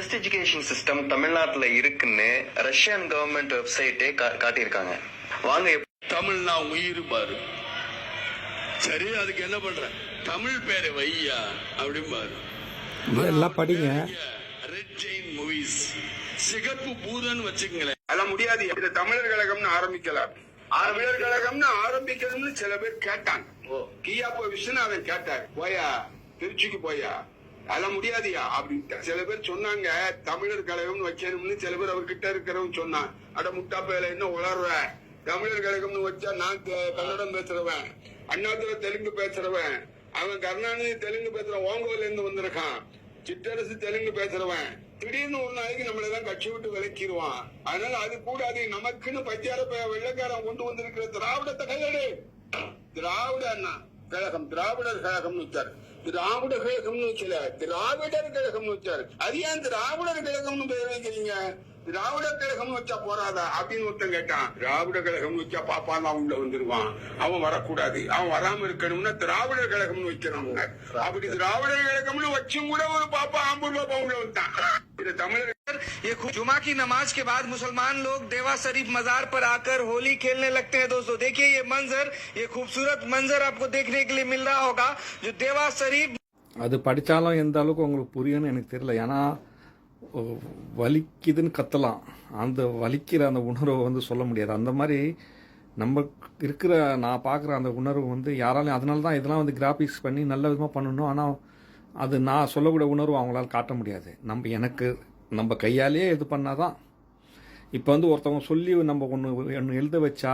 Best education system தமிழ்நாட்டுல இருக்குன்னு Russian government வெப்சைட்டே காட்டியிருக்காங்க. வாங்க. தமிழ்னா உயிர் பாரு. சரி, அதுக்கு என்ன பண்ற? தமிழ் பேரை வையா அப்படிம்பாரு. எல்லாம் படிங்க. ரெட் ஜெயின் மூவிஸ், சிகப்பு பூதன் வச்சுக்கங்களேன். அதெல்லாம் முடியாது. இது தமிழர் கழகம்னு ஆரம்பிக்கலாம். தமிழர் கழகம்னு ஆரம்பிக்கணும்னு சில பேர் கேட்டாங்க. கியா போய் விஸ்வநாதன் கேட்டார், போயா திருச்சிக்கு போயா, அதெல்லாம் முடியாதியா அப்படின்ட்டு சில பேர் சொன்னாங்க. தமிழர் கழகம்னு வைக்கணும்னு சில பேர் அவர்கிட்ட இருக்கிறவங்க சொன்னான். அட முட்டா பேல என்ன உளர்ற, தமிழர் கழகம்னு வச்சா நான் கன்னடம் பேசுறவன், அண்ணாதுரை தெலுங்கு பேசுறவன், அவன் கருணாநிதி தெலுங்கு பேசுறவன், ஓங்கோல இருந்து வந்திருக்கான், சிற்றரசு தெலுங்கு பேசுறவன், திடீர்னு ஒரு நாளைக்கு நம்மளதான் கட்சி விட்டு விலக்கிடுவான். அதனால அது கூடாது. நமக்குன்னு பச்சார வெள்ளக்காரன் கொண்டு வந்திருக்கிற திராவிடத்தை கையெடு. திராவிட கழகம், திராவிடர் கழகம்னு வச்சாரு. திராவிட கழகம்னு வச்சல, திராவிடர் கழகம்னு வச்சாரு. அது ஏன் திராவிடர் கழகம்னு பேர் வைக்கிறீங்க? திராவிட கழகம் வச்சா போறாதா அப்படின்னு ஒருத்தன் கேட்டான். திராவிட கழகம் வச்சா பாப்பான் அவன் உள்ள வந்துருவான், அவன் வரக்கூடாது, அவன் வராம இருக்கணும்னா திராவிடர் கழகம்னு வைக்கிறாங்க. அப்படி திராவிடர் கழகம்னு வச்சும் கூட ஒரு பாப்பா ஆம்பூர் பாப்பா உள்ள வந்தான். இது தமிழர். ये जुमा की नमाज के बाद मुसलमान लोग देवा शरीफ मजार पर आकर होली खेलने लगते हैं। दोस्तों देखिए ये मंजर, ये खूबसूरत मंजर आपको देखने के लिए मिल रहा होगा जो देवा शरीफ. அது படித்தாலும் எந்த அளவுக்கு உங்களுக்கு புரியும்னு எனக்கு தெரியல. ஏன்னா வலிக்குதுன்னு கத்தலாம், அந்த வலிக்கிற அந்த உணர்வை வந்து சொல்ல முடியாது. அந்த மாதிரி நம்ம இருக்கிற நான் பார்க்குற அந்த உணர்வு வந்து யாராலையும், அதனால தான் இதெல்லாம் வந்து கிராஃபிக்ஸ் பண்ணி நல்ல விதமாக பண்ணணும். ஆனால் அது நான் சொல்லக்கூடிய உணர்வு அவங்களால காட்ட முடியாது. நம்ம கையாலேயே இது பண்ணாதான். இப்போ வந்து ஒருத்தவங்க சொல்லி நம்ம ஒன்று எழுத வச்சா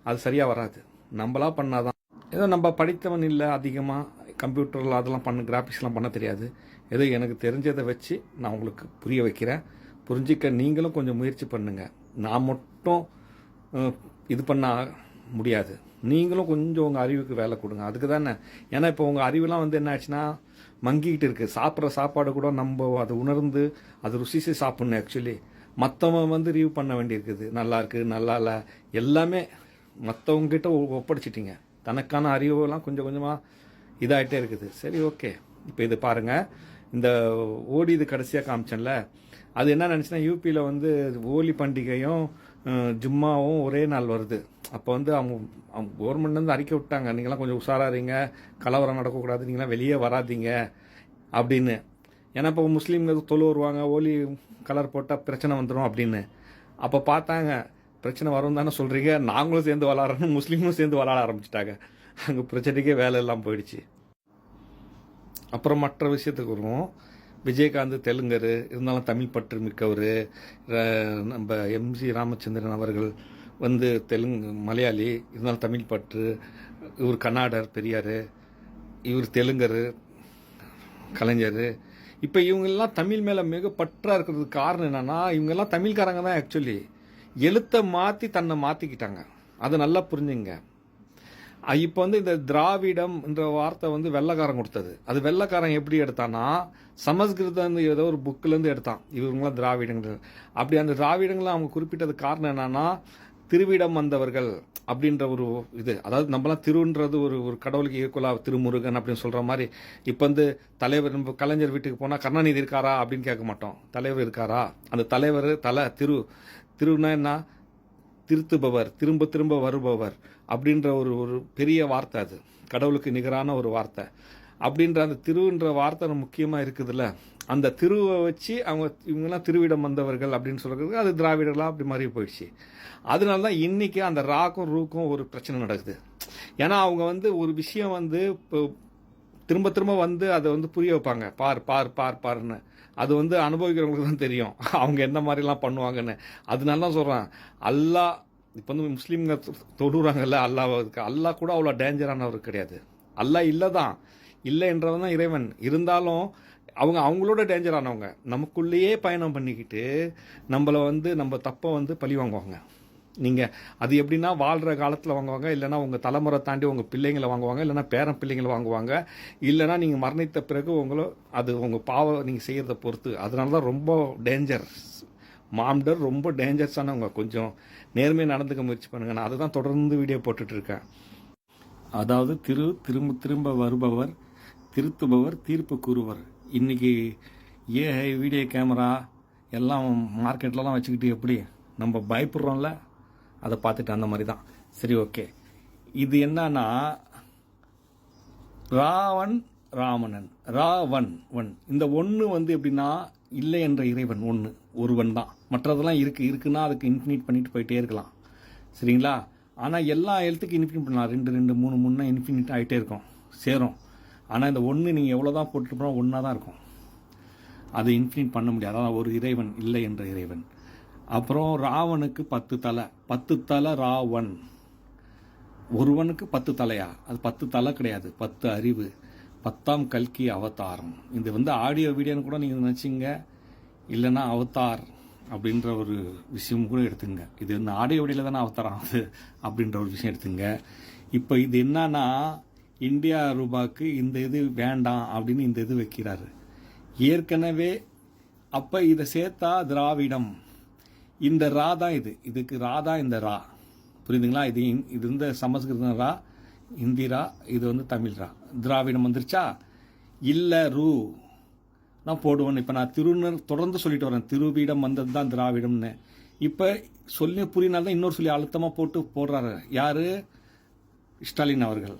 அது சரியாக வராது. நம்மளா பண்ணாதான். ஏதோ நம்ம படித்தவன் இல்லை, அதிகமாக கம்ப்யூட்டரில் அதெல்லாம் கிராஃபிக்ஸ்லாம் பண்ண தெரியாது. ஏதோ எனக்கு தெரிஞ்சதை வச்சு நான் உங்களுக்கு புரிய வைக்கிறேன். புரிஞ்சிக்க நீங்களும் கொஞ்சம் முயற்சி பண்ணுங்கள். நான் மட்டும் இது பண்ண முடியாது. நீங்களும் கொஞ்சம் உங்கள் அறிவுக்கு வேலை கொடுங்க. அதுக்கு தானே. ஏன்னா இப்போ உங்கள் அறிவுலாம் வந்து என்ன ஆச்சுன்னா மங்கிக்கிட்டு இருக்குது. சாப்பிட்ற சாப்பாடு கூட நம்ம அதை உணர்ந்து அதை ருசிச்சு சாப்பிட்ணும். ஆக்சுவலி மற்றவன் வந்து ரிவ்யூ பண்ண வேண்டியிருக்குது. நல்லா இருக்குது, நல்லா இல்லை, எல்லாமே மற்றவங்ககிட்ட ஒப்படைச்சிட்டிங்க. தனக்கான அறிவுலாம் கொஞ்சம் கொஞ்சமாக இதாகிட்டே இருக்குது. சரி, ஓகே. இப்போ இது பாருங்கள், இந்த ஓடி இது கடைசியாக காமிச்சேன்ல, அது என்ன நினச்சின்னா யூபியில் வந்து ஹோலி பண்டிகையும் ஜும்மாவும் ஒரே நாள் வருது. அப்போ வந்து அவங்க கவர்மெண்ட்லேருந்து அறிக்கை விட்டாங்க, நீங்களாம் கொஞ்சம் உஷாராக இருங்க, கலவரம் நடக்கக்கூடாது, நீங்களாம் வெளியே வராதிங்க அப்படின்னு. ஏன்னா இப்போ முஸ்லீம்கள் தொழு வருவாங்க, ஹோலி கலர் போட்டால் பிரச்சனை வந்துடும் அப்படின்னு. அப்போ பார்த்தாங்க, பிரச்சனை வரும் தானே சொல்கிறீங்க, நாங்களும் சேர்ந்து விளாட்றோம், முஸ்லீமும் சேர்ந்து விளாட ஆரம்பிச்சிட்டாங்க. அங்கே பிரச்சனைக்கே வேலை எல்லாம் போயிடுச்சு. அப்புறம் மற்ற விஷயத்துக்கு வருவோம். விஜயகாந்த் தெலுங்கர், இருந்தாலும் தமிழ் பற்று மிக்கவர். நம்ம எம்ஜி ராமச்சந்திரன் அவர்கள் வந்து மலையாளி, இருந்தாலும் தமிழ் பற்று. இவர் கர்நாடர் பெரியார், இவர் தெலுங்கர் கலைஞர். இப்போ இவங்கெல்லாம் தமிழ் மேலே மிக பற்றாக இருக்கிறதுக்கு காரணம் என்னென்னா, இவங்கெல்லாம் தமிழ்காரங்க தான். ஆக்சுவலி எழுத்தை மாற்றி தன்னை மாற்றிக்கிட்டாங்க. அதை நல்லா புரிஞ்சுங்க. இப்போ வந்து இந்த திராவிடம் என்ற வார்த்தை வந்து வெள்ளைக்காரன் கொடுத்தது. அது வெள்ளைக்காரன் எப்படி எடுத்தான்னா சமஸ்கிருதம் ஏதோ ஒரு புக்கிலேருந்து எடுத்தான். இவங்களாம் திராவிடங்கள். அப்படி அந்த திராவிடங்களை அவங்க குறிப்பிட்டது காரணம் என்னன்னா, திருவிடம் வந்தவர்கள் அப்படின்ற ஒரு இது. அதாவது நம்மளாம் திருன்றது ஒரு கடவுளுக்கு ஈக்குவலாக திருமுருகன் அப்படின்னு சொல்கிற மாதிரி. இப்போ வந்து தலைவர், நம்ம கலைஞர் வீட்டுக்கு போனால் கருணாநிதி இருக்காரா அப்படின்னு கேட்க மாட்டோம், தலைவர் இருக்காரா. அந்த தலைவர் திருனா என்ன, திருத்துபவர், திரும்ப திரும்ப வருபவர் அப்படின்ற ஒரு பெரிய வார்த்தை. அது கடவுளுக்கு நிகரான ஒரு வார்த்தை. அப்படின்ற அந்த திருன்ற வார்த்தை முக்கியமாக இருக்குதுல்ல, அந்த திருவை வச்சு இவங்கெல்லாம் திருவிடம் வந்தவர்கள் அப்படின்னு சொல்கிறது, அது திராவிடர்களாக அப்படி மாதிரி போயிடுச்சு. அதனால தான் இன்றைக்கி அந்த ராக்கும் ரூக்கும் ஒரு பிரச்சனை நடக்குது. ஏன்னா அவங்க வந்து ஒரு விஷயம் வந்து இப்போ திரும்ப திரும்ப வந்து அதை வந்து புரிய வைப்பாங்க. பாருன்னு. அது வந்து அனுபவிக்கிறவங்களுக்கு தான் தெரியும் அவங்க என்ன மாதிரிலாம் பண்ணுவாங்கன்னு. அதனால தான் சொல்கிறேன், அல்லாஹ் இப்போ வந்து முஸ்லீம்ங்க தொடுறாங்கல்ல அல்லாஹ்வுக்கு, அல்லாஹ் கூட அவ்வளோ டேஞ்சரானவர் கிடையாது. அல்லாஹ் இல்லை என்றவன் தான் இறைவன். இருந்தாலும் அவங்களோட டேஞ்சரானவங்க. நமக்குள்ளேயே பயணம் பண்ணிக்கிட்டு நம்மளை வந்து நம்ம தப்பை வந்து பழி வாங்குவாங்க. நீங்கள் அது எப்படின்னா வாழ்கிற காலத்தில் வாங்குவாங்க, இல்லைனா உங்கள் தலைமுறை தாண்டி உங்கள் பிள்ளைங்களை வாங்குவாங்க, இல்லைனா பேரன் பிள்ளைங்களை வாங்குவாங்க, இல்லைனா நீங்கள் மரணித்த பிறகு அது உங்கள் பாவம் நீங்கள் செய்கிறத பொறுத்து. அதனால தான் ரொம்ப டேஞ்சர். மாம்டர் ரொம்ப டேஞ்சர்ஸானவங்க. கொஞ்சம் நேர்மையாக நடந்துக்க முயற்சி பண்ணுங்க. நான் அதுதான் தொடர்ந்து வீடியோ போட்டுட்ருக்கேன். அதாவது திரும்ப திரும்ப வருபவர், திருத்துபவர், தீர்ப்பு கூறுவர். இன்னைக்கு ஏஐ வீடியோ கேமரா எல்லாம் மார்க்கெட்லலாம் வச்சுக்கிட்டு எப்படி நம்ம பயப்படுறோம்ல, அதை பார்த்துட்டு அந்த மாதிரி தான். சரி, ஓகே. இது என்னன்னா ராவன் ராமணன் ராவன் ஒன். இந்த ஒன்று வந்து எப்படின்னா இல்லை என்ற இறைவன் ஒருவன் தான். மற்றதெல்லாம் இருக்குன்னா அதுக்கு இன்ஃபினிட் பண்ணிட்டு போயிட்டே இருக்கலாம். சரிங்களா? ஆனால் எல்லா எழுத்துக்கும் இன்ஃபினிட் பண்ணலாம். 2 2 3 3 இன்ஃபினிட் ஆகிட்டே இருக்கும், சேரும். ஆனால் இந்த ஒன்று நீங்கள் எவ்வளோ தான் போட்டுட்டு போனால் ஒன்றா தான் இருக்கும். அது இன்ஃபினிட் பண்ண முடியாது. அதான் ஒரு இறைவன், இல்லை என்ற இறைவன். அப்புறம் ராவனுக்கு 10 தலை. 10 தலை ராவன். ஒருவனுக்கு 10 தலையா? அது 10 தலை கிடையாது, 10 அறிவு. 10ஆம் கல்கி அவதாரம். இது வந்து ஆடியோ வீடியோன்னு கூட நீங்கள் நினச்சிங்க, இல்லைன்னா அவதார் அப்படின்ற ஒரு விஷயம் கூட எடுத்துங்க. இது இந்த ஆடியோ வீடியோவில் தானே அவதாரம் ஆகுது அப்படின்ற ஒரு விஷயம் எடுத்துங்க. இப்போ இது என்னன்னா இந்தியா ரூபாய்க்கு இந்த இது வேண்டாம் அப்படின்னு இந்த இது வைக்கிறாரு ஏற்கனவே. அப்போ இதை சேர்த்தா திராவிடம். இந்த ரா தான் இதுக்கு ரா தான் இந்த ரா. புரியுதுங்களா? இது இந்த சமஸ்கிருதம் ரா, ஹிந்தி ரா, இது வந்து தமிழ் ரா. திராவிடம் வந்துருச்சா? இல்லை ரூ நான் போடுவேன். இப்போ நான் தொடர்ந்து சொல்லிட்டு வரேன், திருவிடம் வந்தது தான் திராவிடம்னு. இப்போ சொல்லி புரியினால்தான் இன்னொரு சொல்லி அழுத்தமாக போடுறாரு. யாரு? ஸ்டாலின் அவர்கள்.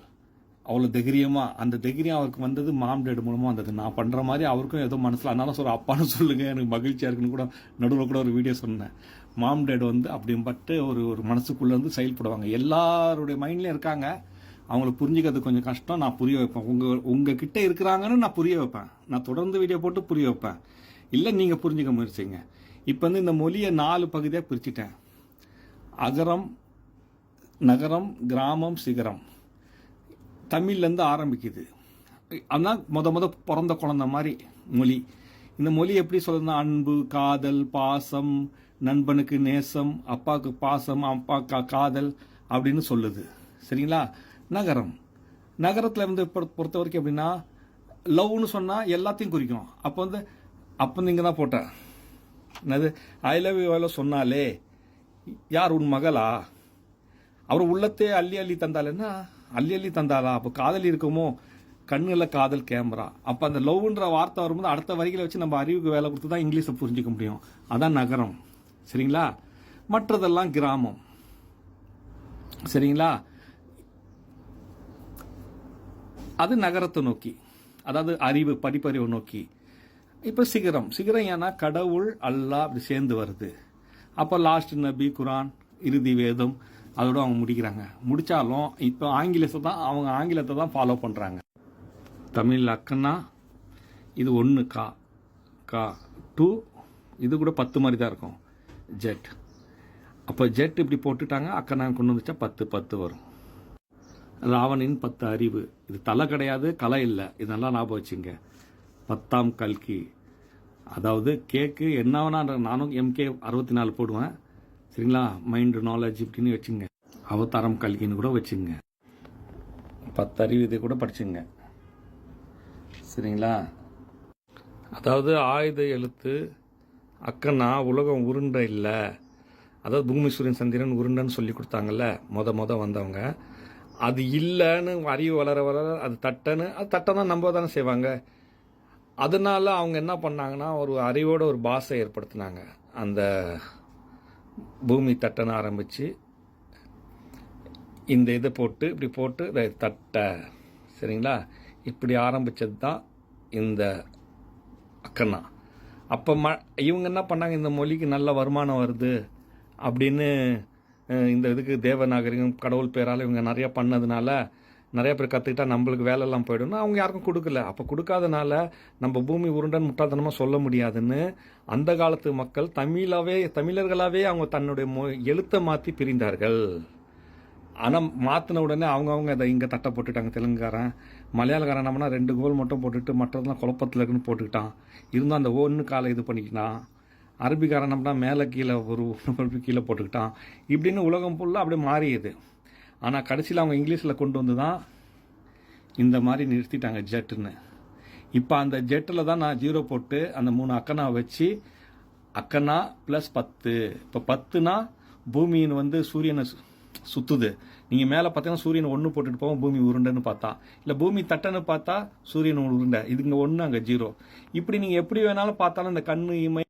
அவ்வளோ தைரியமாக. அந்த தைரியம் அவருக்கு வந்தது மாம்டேடு மூலமாக வந்தது. நான் பண்ணுற மாதிரி அவருக்கும் ஏதோ மனசில், அதனால சொல்கிறேன் அப்பான்னு சொல்லுங்கள், எனக்கு மகிழ்ச்சியாக இருக்குன்னு கூட நடுவில் கூட ஒரு வீடியோ சொன்னேன். மாம்டேடு வந்து அப்படின்பட்டு ஒரு மனசுக்குள்ளே வந்து செயல்படுவாங்க. எல்லாருடைய மைண்ட்லேயும் இருக்காங்க. அவங்கள புரிஞ்சுக்கிறது கொஞ்சம் கஷ்டம். நான் புரிய வைப்பேன். உங்கள் கிட்டே இருக்கிறாங்கன்னு நான் புரிய வைப்பேன். நான் தொடர்ந்து வீடியோ போட்டு புரிய வைப்பேன். இல்லை நீங்கள் புரிஞ்சுக்க முயற்சிங்க. இப்போ வந்து இந்த மொழியை 4 பகுதியாக பிரிச்சுட்டேன். அகரம், நகரம், கிராமம், சிகரம். தமிழ்லேருந்து ஆரம்பிக்குது. ஆனால் முத பிறந்த குழந்தை மாதிரி மொழி. இந்த மொழி எப்படி சொல்லுதுன்னா அன்பு, காதல், பாசம், நண்பனுக்கு நேசம், அப்பாவுக்கு பாசம், அப்பா காதல் அப்படின்னு சொல்லுது. சரிங்களா? நகரம். நகரத்தில் வந்து பொறுத்த வரைக்கும் எப்படின்னா லவ்னு சொன்னால் எல்லாத்தையும் குறிக்கும். அப்போ நீங்கள் தான் போட்டேன் என்னது ஐ லவ் யூ சொன்னாலே யார் உன் மகளா? அவர் உள்ளத்தே அள்ளி அள்ளி தந்தாலேன்னா அள்ளி தந்தாளா? அப்போ காதல் இருக்குமோ? கண்ணில் காதல் கேமரா. அப்போ அந்த லவ்ன்ற வார்த்தை வரும்போது அடுத்த வரிகளை வச்சு நம்ம அறிவுக்கு வேலை கொடுத்து தான் இங்கிலீஷை புரிஞ்சிக்க முடியும். அதான் நகரம். சரிங்களா? மற்றதெல்லாம் கிராமம். சரிங்களா? அது நகரத்தை நோக்கி, அதாவது அறிவு, படிப்பறிவை நோக்கி. இப்போ சிகரம். சிகரம் ஏன்னா கடவுள், அல்லாஹ் அப்படி சேர்ந்து வருது. அப்போ லாஸ்ட் நபி, குரான், இறுதி வேதம், அதோட அவங்க முடிக்கிறாங்க. முடித்தாலும் இப்போ ஆங்கிலத்தை தான் ஃபாலோ பண்ணுறாங்க. தமிழ் அக்கன்னா இது 1 கா 2, இது கூட 10 மாதிரி தான் இருக்கும். ஜெட். அப்போ ஜெட் இப்படி போட்டுட்டாங்க. அக்கன்னா கொண்டு வந்துச்சா 10 வரும். ராவணின் 10 அறிவு. இது தலை கிடையாது, கலை இல்லை. இதெல்லாம் ஞாபகம் வச்சுங்க. 10ஆம் கல்கி. அதாவது கேக்கு என்ன வேணா, நானும் MK 64 போடுவேன். சரிங்களா? மைண்டு, நாலேஜ் இப்படின்னு வச்சுங்க. அவதாரம் கல்கின்னு கூட வச்சுங்க. 10 அறிவு இது கூட படிச்சுங்க. சரிங்களா? அதாவது ஆயுத எழுத்து அக்கன்னா உலகம் உருண்டை இல்லை. அதாவது பூமி, சூரியன், சந்திரன் உருண்டைன்னு சொல்லி கொடுத்தாங்கல்ல மொத வந்தவங்க. அது இல்லைன்னு அறிவு வளர அது தட்டை தான் நம்ப தானே செய்வாங்க. அதனால அவங்க என்ன பண்ணாங்கன்னா ஒரு அறிவோட ஒரு பாஷை ஏற்படுத்தினாங்க. அந்த பூமி தட்டனை ஆரம்பித்து இந்த இதை போட்டு இப்படி போட்டு தட்டை. சரிங்களா? இப்படி ஆரம்பித்தது தான் இந்த அக்கன்னா. அப்போ இவங்க என்ன பண்ணாங்க, இந்த மொழிக்கு நல்ல வருமானம் வருது அப்படின்னு இந்த இதுக்கு தேவநாகரிகம், கடவுள் பேரால் இவங்க நிறையா பண்ணதுனால நிறைய பேர் கற்றுக்கிட்டா நம்மளுக்கு வேலையெல்லாம் போய்டும்னா அவங்க யாருக்கும் கொடுக்கல. அப்போ கொடுக்காதனால நம்ம பூமி உருண்டன் முட்டாள்தனமாக சொல்ல முடியாதுன்னு அந்த காலத்து மக்கள் தமிழர்களாகவே அவங்க தன்னுடைய எழுத்தை மாற்றி பிரிந்தார்கள். ஆனால் மாற்றின உடனே அவங்கவுங்க அதை இங்கே தட்டை போட்டுட்டாங்க. தெலுங்குக்காரன், மலையாளக்காரன் நம்மனா 2 கோல் மட்டும் போட்டுட்டு மற்றதெல்லாம் குழப்பத்தில் இருக்குன்னு போட்டுக்கிட்டான். இருந்தும் அந்த 1 காலை இது பண்ணிக்கிட்டான். அரபிக்காரன் நம்மனா மேலே கீழே ஒரு கீழே போட்டுக்கிட்டான். இப்படின்னு உலகம் ஃபுல்லாக அப்படியே மாறியது. ஆனால் கடைசியில் அவங்க இங்கிலீஷில் கொண்டு வந்து தான் இந்த மாதிரி நிறுத்திட்டாங்க ஜெட்டுன்னு. இப்போ அந்த ஜெட்டில் தான் நான் 0 போட்டு அந்த 3 அக்கனா வச்சு அக்கனா +10. இப்போ 10னா பூமியின் வந்து சூரியனை சுற்றுது. நீங்கள் மேலே பார்த்தீங்கன்னா சூரியன் 1 போட்டுட்டு போவோம், பூமி உருண்டைன்னு பார்த்தா, இல்லை பூமி தட்டைன்னு பார்த்தா சூரியன் உருண்டை, இது இங்கே 1 அங்கே 0. இப்படி நீங்கள் எப்படி வேணாலும் பார்த்தாலும் இந்த கண்ணு இமை